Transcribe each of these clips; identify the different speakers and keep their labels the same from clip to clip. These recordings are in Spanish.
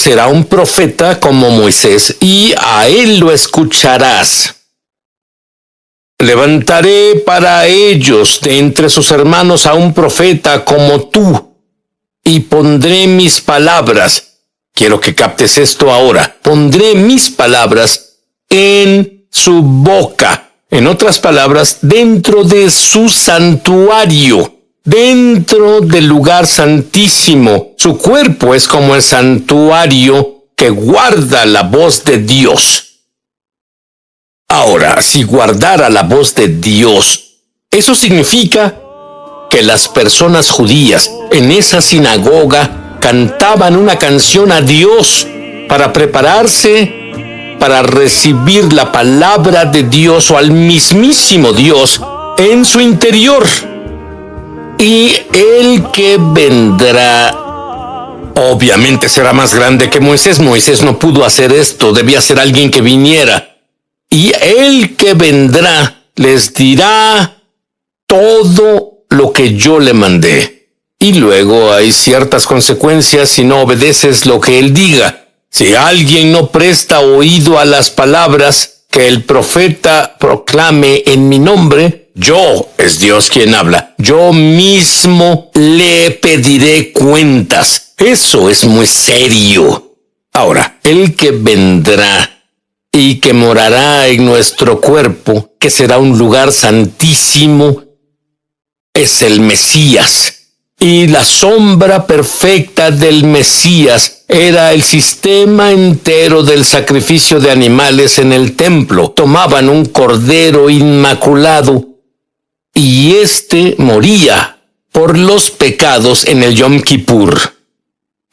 Speaker 1: será un profeta como Moisés, y a él lo escucharás. Levantaré para ellos de entre sus hermanos a un profeta como tú, y pondré mis palabras. Quiero que captes esto ahora. Pondré mis palabras en su boca. En otras palabras, dentro de su santuario, dentro del lugar santísimo. Su cuerpo es como el santuario que guarda la voz de Dios. Ahora, si guardara la voz de Dios, eso significa que las personas judías en esa sinagoga cantaban una canción a Dios para prepararse para recibir la palabra de Dios o al mismísimo Dios en su interior. Y el que vendrá obviamente será más grande que Moisés. Moisés no pudo hacer esto, debía ser alguien que viniera. Y el que vendrá les dirá todo lo que yo le mandé. Y luego hay ciertas consecuencias si no obedeces lo que él diga. Si alguien no presta oído a las palabras que el profeta proclame en mi nombre, yo, es Dios quien habla, yo mismo le pediré cuentas. Eso es muy serio. Ahora, el que vendrá y que morará en nuestro cuerpo, que será un lugar santísimo, es el Mesías. Y la sombra perfecta del Mesías era el sistema entero del sacrificio de animales en el templo. Tomaban un cordero inmaculado y éste moría por los pecados en el Yom Kippur.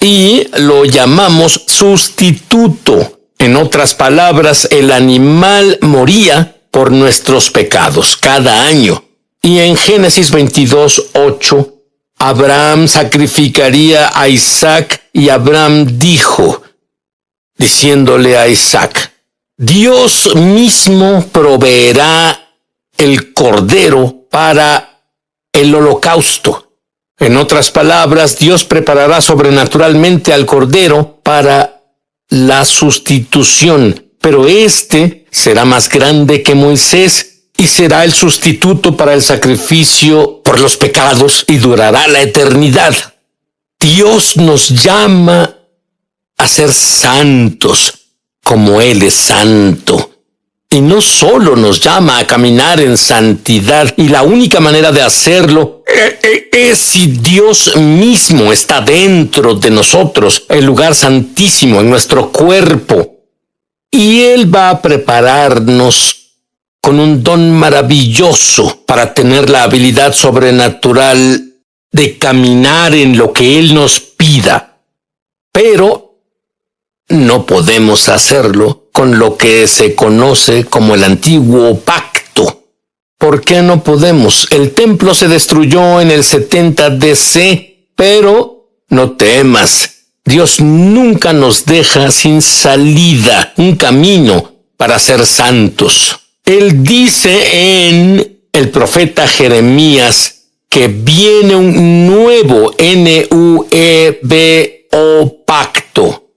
Speaker 1: Y lo llamamos sustituto. En otras palabras, el animal moría por nuestros pecados cada año. Y en Génesis 22:8, Abraham sacrificaría a Isaac y Abraham dijo, diciéndole a Isaac, Dios mismo proveerá el cordero para el holocausto. En otras palabras, Dios preparará sobrenaturalmente al cordero para la sustitución, pero este será más grande que Moisés y será el sustituto para el sacrificio por los pecados y durará la eternidad. Dios nos llama a ser santos como Él es santo. Y no solo nos llama a caminar en santidad, y la única manera de hacerlo es si Dios mismo está dentro de nosotros, el lugar santísimo en nuestro cuerpo. Y Él va a prepararnos con un don maravilloso para tener la habilidad sobrenatural de caminar en lo que Él nos pida. Pero no podemos hacerlo con lo que se conoce como el antiguo pacto. ¿Por qué no podemos? El templo se destruyó en el 70 DC, pero no temas. Dios nunca nos deja sin salida, un camino para ser santos. Él dice en el profeta Jeremías que viene un nuevo nuevo pacto.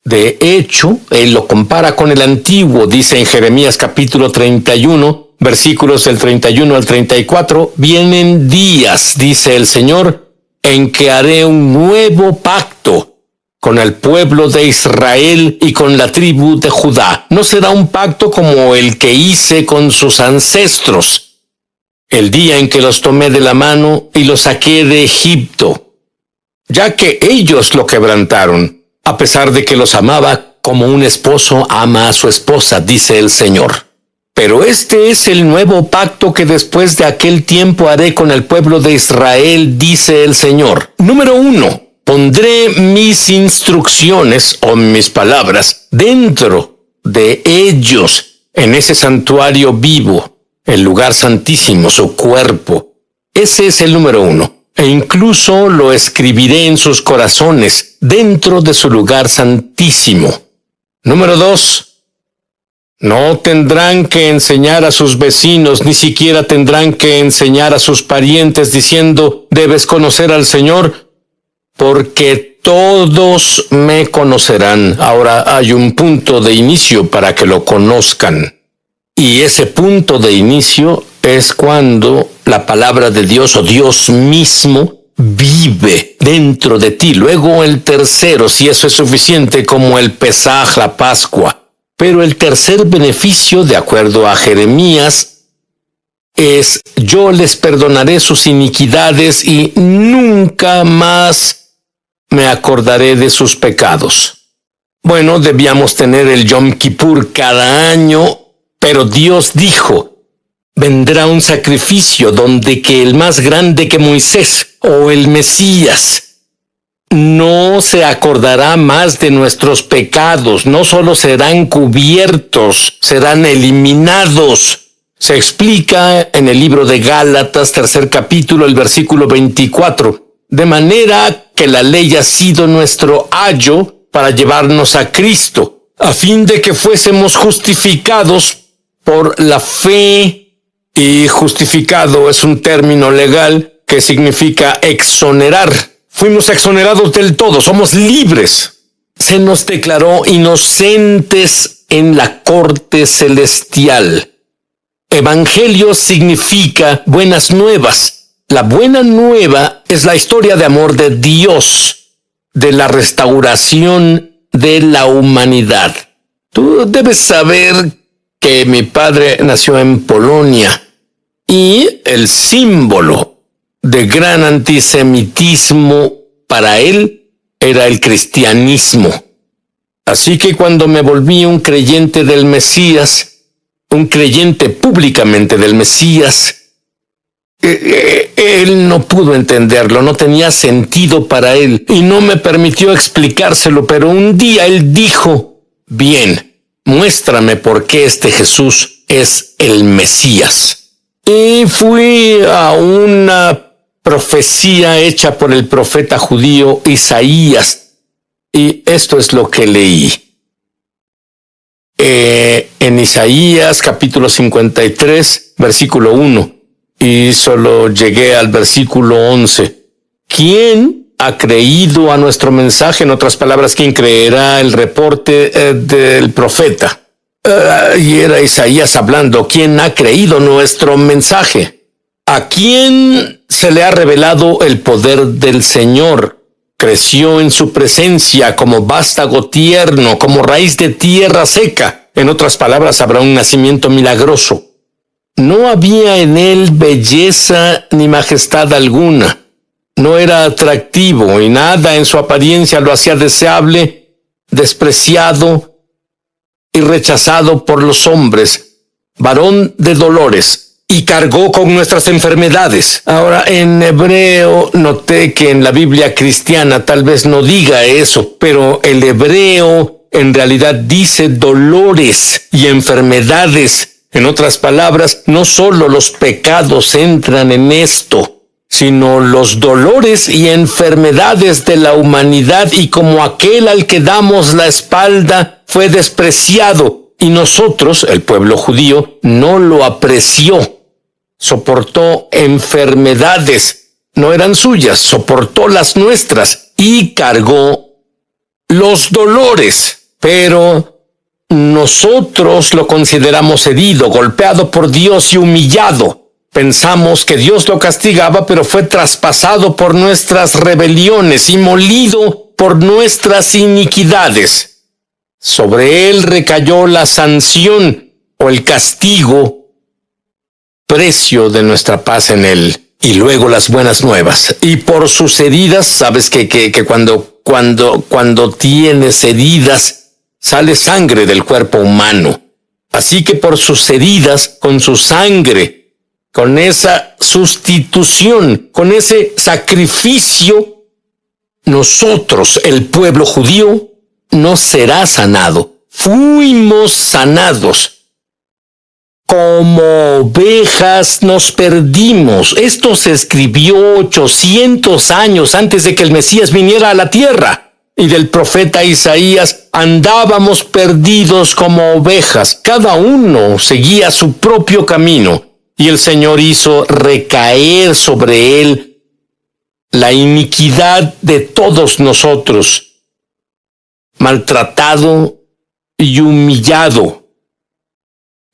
Speaker 1: De hecho, él lo compara con el antiguo, dice en Jeremías capítulo 31, versículos del 31 al 34, vienen días, dice el Señor, en que haré un nuevo pacto con el pueblo de Israel y con la tribu de Judá. No será un pacto como el que hice con sus ancestros, el día en que los tomé de la mano y los saqué de Egipto, ya que ellos lo quebrantaron, a pesar de que los amaba como un esposo ama a su esposa, dice el Señor. Pero este es el nuevo pacto que después de aquel tiempo haré con el pueblo de Israel, dice el Señor. Número 1. Pondré mis instrucciones o mis palabras dentro de ellos, en ese santuario vivo, el lugar santísimo, su cuerpo. Ese es el número 1. E incluso lo escribiré en sus corazones, dentro de su lugar santísimo. Número 2. No tendrán que enseñar a sus vecinos, ni siquiera tendrán que enseñar a sus parientes, diciendo, debes conocer al Señor, porque todos me conocerán. Ahora hay un punto de inicio para que lo conozcan. Y ese punto de inicio es cuando la palabra de Dios o Dios mismo vive dentro de ti. Luego el tercero, si eso es suficiente, como el Pesaj, la Pascua. Pero el tercer beneficio, de acuerdo a Jeremías, es: yo les perdonaré sus iniquidades y nunca más me acordaré de sus pecados. Bueno, debíamos tener el Yom Kippur cada año, pero Dios dijo: vendrá un sacrificio donde que el más grande que Moisés o el Mesías no se acordará más de nuestros pecados, no solo serán cubiertos, serán eliminados. Se explica en el libro de Gálatas, 3 capítulo, el versículo 24, de manera que la ley ha sido nuestro ayo para llevarnos a Cristo, a fin de que fuésemos justificados por la fe. Y justificado es un término legal que significa exonerar. Fuimos exonerados del todo, somos libres. Se nos declaró inocentes en la corte celestial. Evangelio significa buenas nuevas. La buena nueva es la historia de amor de Dios, de la restauración de la humanidad. Tú debes saber que mi padre nació en Polonia y el símbolo de gran antisemitismo para él era el cristianismo. Así que cuando me volví un creyente del Mesías, un creyente públicamente del Mesías, él no pudo entenderlo, no tenía sentido para él y no me permitió explicárselo, pero un día él dijo: bien, muéstrame por qué este Jesús es el Mesías. Y fui a una profecía hecha por el profeta judío Isaías, y esto es lo que leí. En Isaías capítulo 53, versículo 1, y solo llegué al versículo 11. ¿Quién ha creído a nuestro mensaje? En otras palabras, ¿quién creerá el reporte del profeta? Y era Isaías hablando: ¿quién ha creído nuestro mensaje? ¿A quién se le ha revelado el poder del Señor? Creció en su presencia como vástago tierno, como raíz de tierra seca. En otras palabras, habrá un nacimiento milagroso. No había en él belleza ni majestad alguna. No era atractivo y nada en su apariencia lo hacía deseable, despreciado y rechazado por los hombres, varón de dolores, y cargó con nuestras enfermedades. Ahora, en hebreo noté que en la Biblia cristiana tal vez no diga eso, pero el hebreo en realidad dice dolores y enfermedades. En otras palabras, no solo los pecados entran en esto, sino los dolores y enfermedades de la humanidad, y como aquel al que damos la espalda fue despreciado, y nosotros, el pueblo judío, no lo apreció. Soportó enfermedades, no eran suyas, soportó las nuestras y cargó los dolores. Pero nosotros lo consideramos herido, golpeado por Dios y humillado. Pensamos que Dios lo castigaba, pero fue traspasado por nuestras rebeliones y molido por nuestras iniquidades. Sobre él recayó la sanción o el castigo, precio de nuestra paz en él. Y luego las buenas nuevas. Y por sus heridas, sabes que cuando tienes heridas, sale sangre del cuerpo humano. Así que por sus heridas, con su sangre, con esa sustitución, con ese sacrificio, nosotros, el pueblo judío, no será sanado. Fuimos sanados. Como ovejas nos perdimos. Esto se escribió 800 años antes de que el Mesías viniera a la tierra. Y del profeta Isaías: andábamos perdidos como ovejas. Cada uno seguía su propio camino. Y el Señor hizo recaer sobre él la iniquidad de todos nosotros, maltratado y humillado.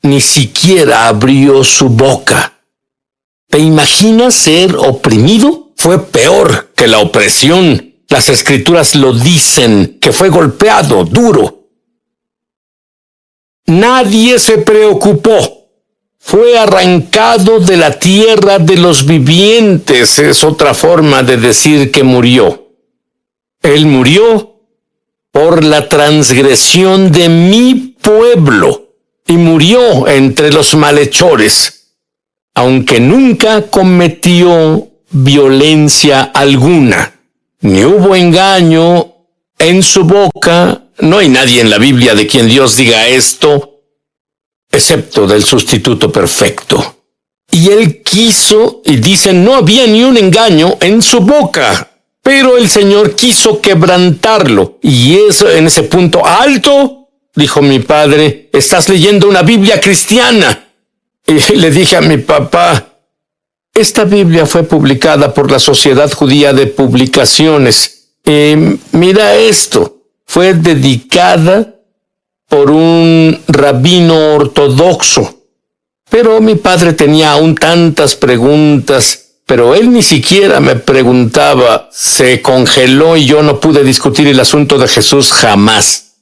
Speaker 1: Ni siquiera abrió su boca. ¿Te imaginas ser oprimido? Fue peor que la opresión. Las Escrituras lo dicen, que fue golpeado duro. Nadie se preocupó. Fue arrancado de la tierra de los vivientes. Es otra forma de decir que murió. Él murió por la transgresión de mi pueblo y murió entre los malhechores, aunque nunca cometió violencia alguna. Ni hubo engaño en su boca. No hay nadie en la Biblia de quien Dios diga esto, excepto del sustituto perfecto. Y él quiso, y dicen, no había ni un engaño en su boca, pero el Señor quiso quebrantarlo. Y eso, en ese punto alto, dijo mi padre, estás leyendo una Biblia cristiana. Y le dije a mi papá, esta Biblia fue publicada por la Sociedad Judía de Publicaciones. Mira esto, fue dedicada por un rabino ortodoxo. Pero mi padre tenía aún tantas preguntas, pero él ni siquiera me preguntaba. Se congeló y yo no pude discutir el asunto de Jesús jamás.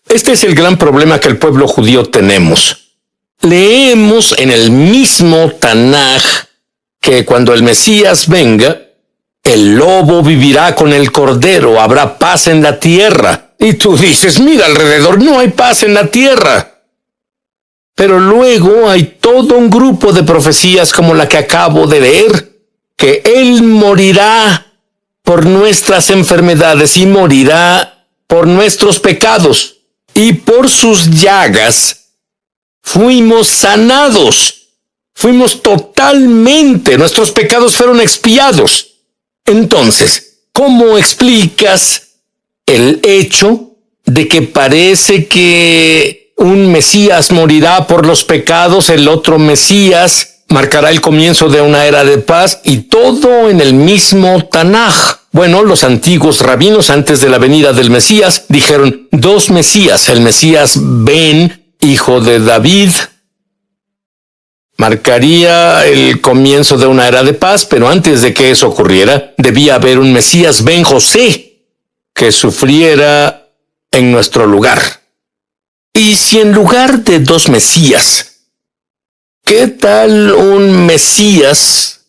Speaker 1: Este es el gran problema que el pueblo judío tenemos. Leemos en el mismo Tanaj que cuando el Mesías venga, el lobo vivirá con el cordero, habrá paz en la tierra. Y tú dices, mira alrededor, no hay paz en la tierra. Pero luego hay todo un grupo de profecías como la que acabo de leer, que Él morirá por nuestras enfermedades y morirá por nuestros pecados. Y por sus llagas fuimos sanados, fuimos totalmente, nuestros pecados fueron expiados. Entonces, ¿cómo explicas el hecho de que parece que un Mesías morirá por los pecados, el otro Mesías marcará el comienzo de una era de paz y todo en el mismo Tanaj? Bueno, los antiguos rabinos antes de la venida del Mesías dijeron dos Mesías, el Mesías Ben, hijo de David, marcaría el comienzo de una era de paz, pero antes de que eso ocurriera, debía haber un Mesías Ben José que sufriera en nuestro lugar. Y si en lugar de dos Mesías, ¿qué tal un Mesías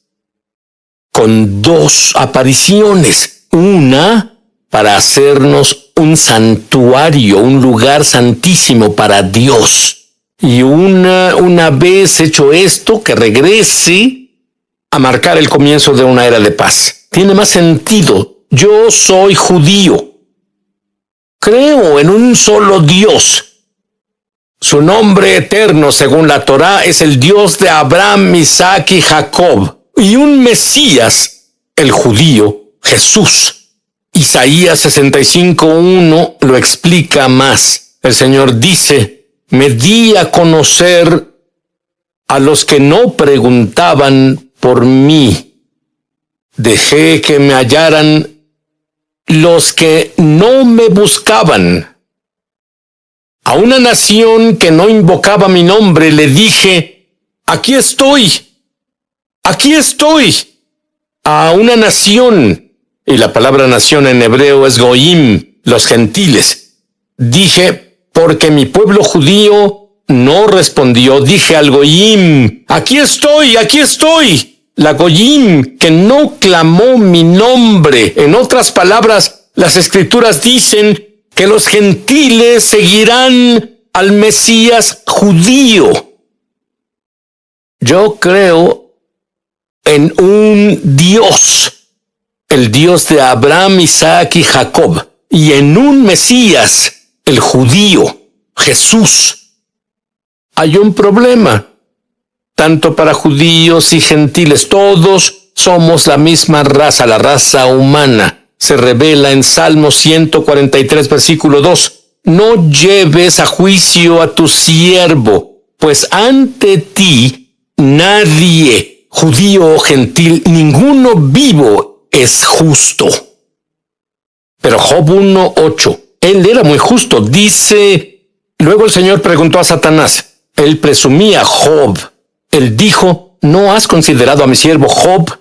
Speaker 1: con dos apariciones? Una para hacernos un santuario, un lugar santísimo para Dios. Y una vez hecho esto, que regrese a marcar el comienzo de una era de paz. Tiene más sentido. Yo soy judío. Creo en un solo Dios. Su nombre eterno, según la Torá, es el Dios de Abraham, Isaac y Jacob. Y un Mesías, el judío, Jesús. Isaías 65:1 lo explica más. El Señor dice, me di a conocer a los que no preguntaban por mí. Dejé que me hallaran los que no me buscaban. A una nación que no invocaba mi nombre le dije, aquí estoy, aquí estoy. A una nación, y la palabra nación en hebreo es goim, los gentiles. Dije, porque mi pueblo judío no respondió, dije al goim, aquí estoy, aquí estoy. La goyim, que no clamó mi nombre. En otras palabras, las Escrituras dicen que los gentiles seguirán al Mesías judío. Yo creo en un Dios, el Dios de Abraham, Isaac y Jacob, y en un Mesías, el judío, Jesús. Hay un problema. Tanto para judíos y gentiles, todos somos la misma raza, la raza humana. Se revela en Salmo 143, versículo 2. No lleves a juicio a tu siervo, pues ante ti nadie judío o gentil, ninguno vivo es justo. Pero Job 1:8, él era muy justo. Dice, luego el Señor preguntó a Satanás, él presumía Job. Él dijo, ¿no has considerado a mi siervo Job?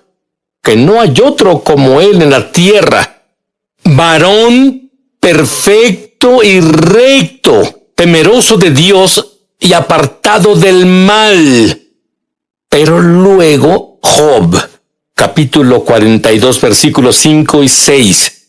Speaker 1: Que no hay otro como él en la tierra. Varón perfecto y recto, temeroso de Dios y apartado del mal. Pero luego Job, capítulo 42, versículos 5 y 6.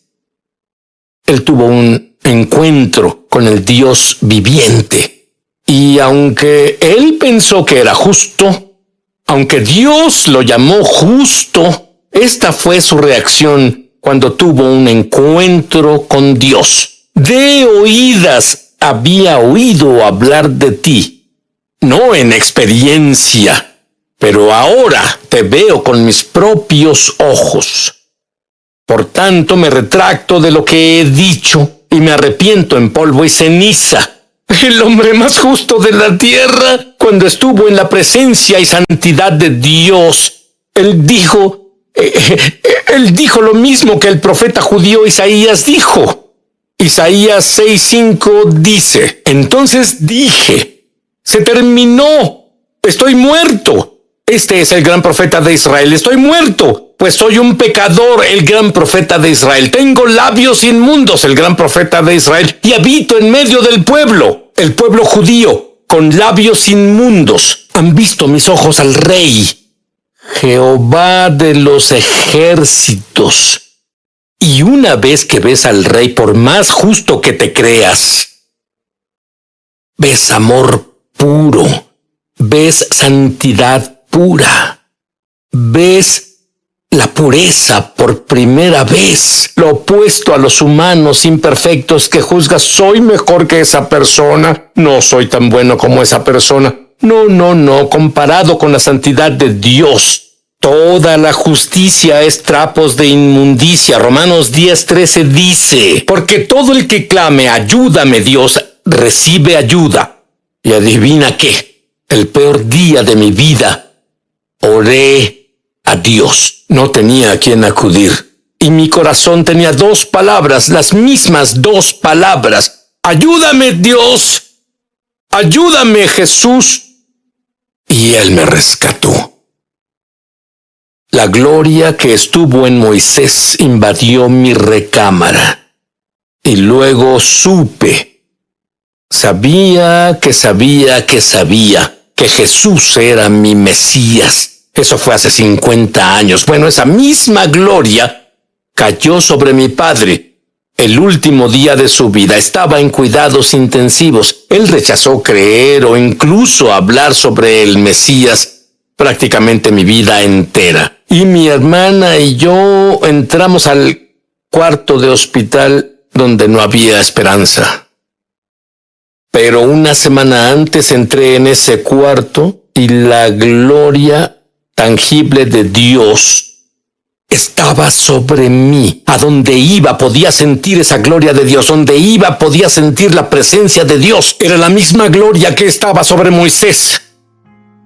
Speaker 1: Él tuvo un encuentro con el Dios viviente. Y aunque él pensó que era justo, aunque Dios lo llamó justo, esta fue su reacción cuando tuvo un encuentro con Dios. De oídas había oído hablar de ti, no en experiencia, pero ahora te veo con mis propios ojos. Por tanto, me retracto de lo que he dicho y me arrepiento en polvo y ceniza. El hombre más justo de la tierra, cuando estuvo en la presencia y santidad de Dios, él dijo lo mismo que el profeta judío Isaías dijo. Isaías 6:5 dice, entonces dije, se terminó, estoy muerto. Este es el gran profeta de Israel, estoy muerto, pues soy un pecador, el gran profeta de Israel. Tengo labios inmundos, el gran profeta de Israel, y habito en medio del pueblo, el pueblo judío, con labios inmundos. Han visto mis ojos al Rey, Jehová de los ejércitos. Y una vez que ves al Rey, por más justo que te creas, ves amor puro, ves santidad pura, ves la pureza por primera vez, lo opuesto a los humanos imperfectos que juzgas, soy mejor que esa persona, no soy tan bueno como esa persona. No, comparado con la santidad de Dios, toda la justicia es trapos de inmundicia. Romanos 10:13 dice, porque todo el que clame, ayúdame Dios, recibe ayuda. Y adivina qué, el peor día de mi vida, oré a Dios. No tenía a quien acudir. Y mi corazón tenía dos palabras, las mismas dos palabras. Ayúdame Dios, ayúdame Jesús. Y Él me rescató. La gloria que estuvo en Moisés invadió mi recámara. Y luego sabía que Jesús era mi Mesías. Eso fue hace 50 años. Bueno, esa misma gloria cayó sobre mi padre. El último día de su vida estaba en cuidados intensivos. Él rechazó creer o incluso hablar sobre el Mesías prácticamente mi vida entera. Y mi hermana y yo entramos al cuarto de hospital donde no había esperanza. Pero una semana antes entré en ese cuarto y la gloria tangible de Dios estaba sobre mí. A donde iba podía sentir esa gloria de Dios. Donde iba podía sentir la presencia de Dios. Era la misma gloria que estaba sobre Moisés.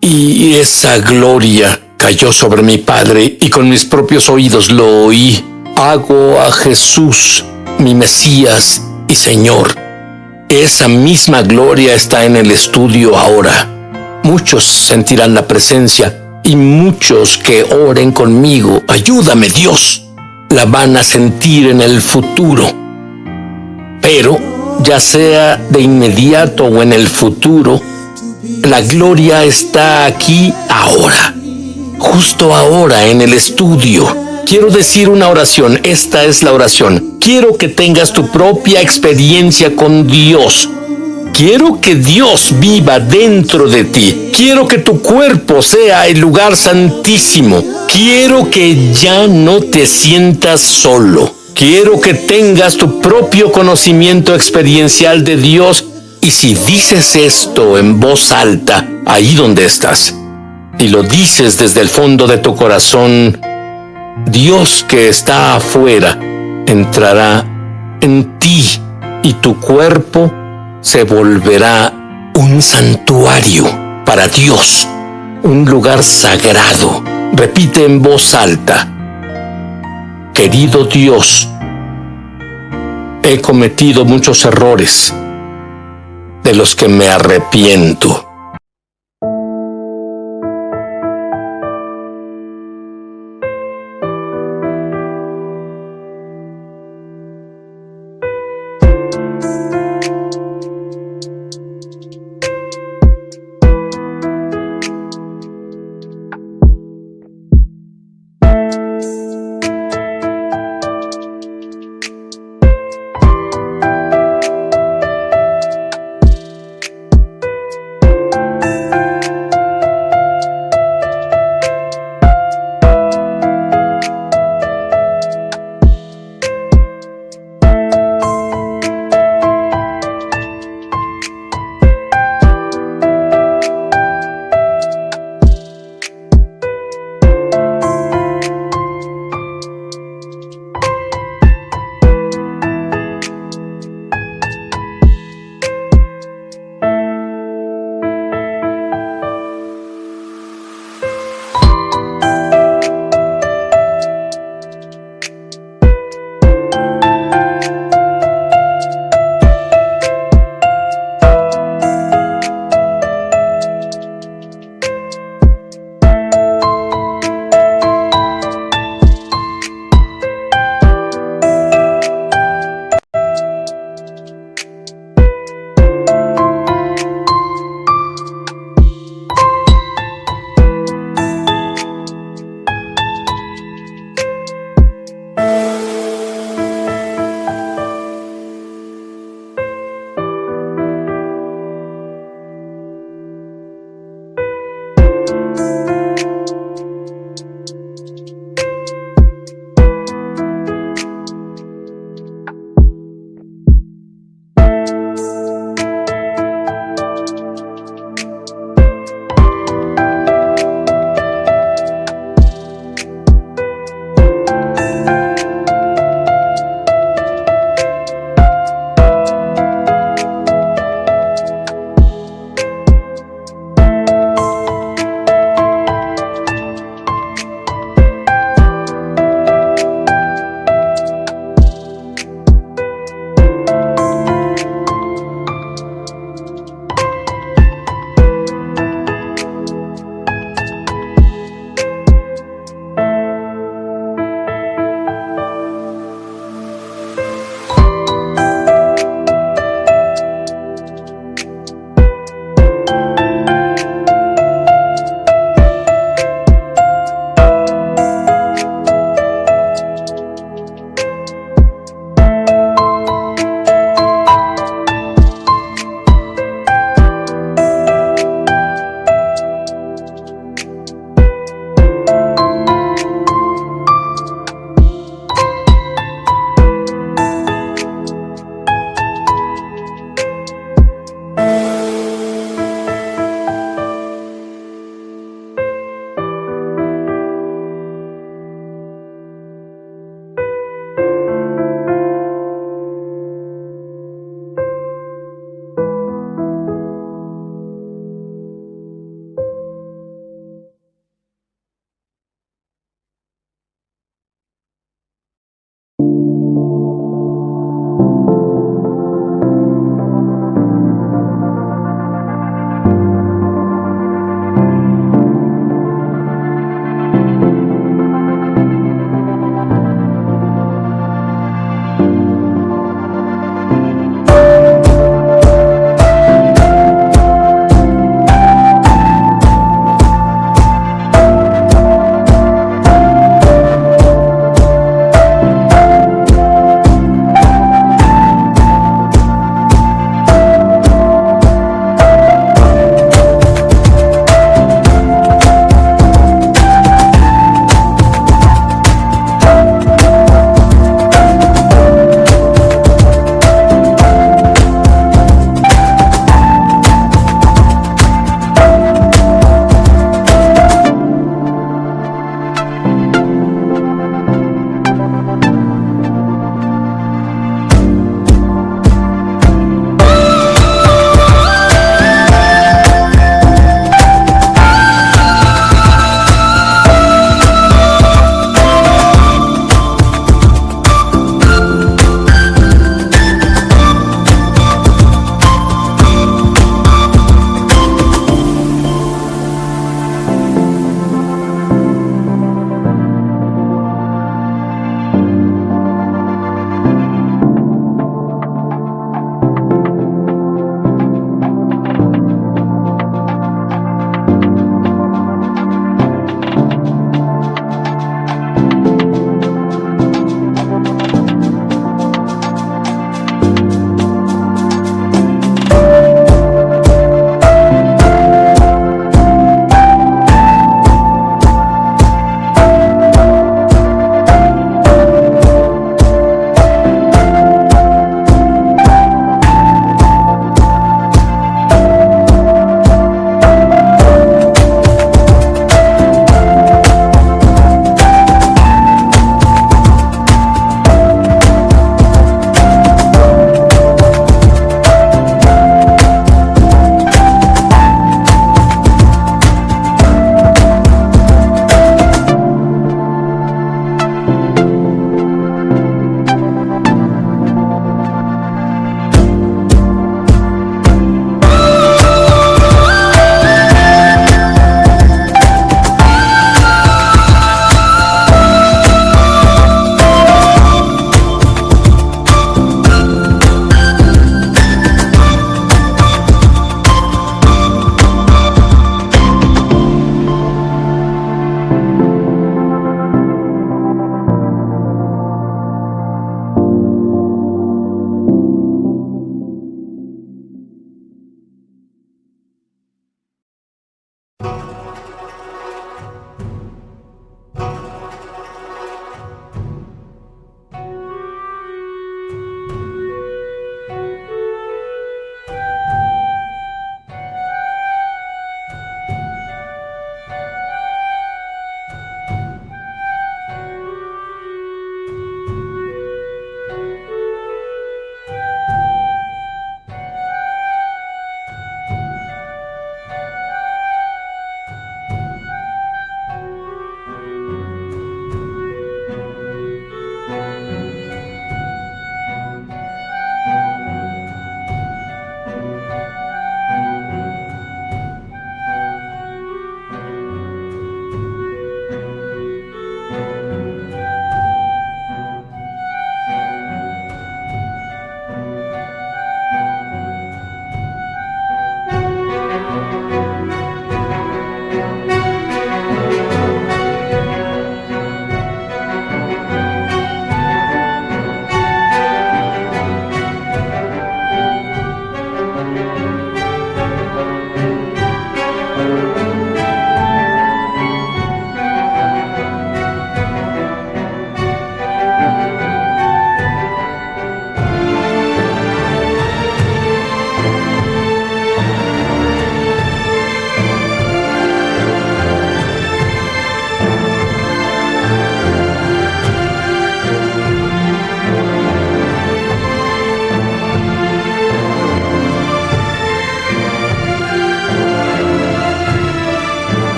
Speaker 1: Y esa gloria cayó sobre mi padre y con mis propios oídos lo oí. Hago a Jesús mi Mesías y Señor. Esa misma gloria está en el estudio ahora. Muchos sentirán la presencia y muchos que oren conmigo, ayúdame Dios, la van a sentir en el futuro. Pero, ya sea de inmediato o en el futuro, la gloria está aquí ahora, justo ahora en el estudio. Quiero decir una oración, esta es la oración. Quiero que tengas tu propia experiencia con Dios. Quiero que Dios viva dentro de ti. Quiero que tu cuerpo sea el lugar santísimo. Quiero que ya no te sientas solo. Quiero que tengas tu propio conocimiento experiencial de Dios. Y si dices esto en voz alta, ahí donde estás, y lo dices desde el fondo de tu corazón, Dios que está afuera entrará en ti y tu cuerpo se volverá un santuario para Dios, un lugar sagrado repite en voz alta: querido Dios, he cometido muchos errores de los que me arrepiento.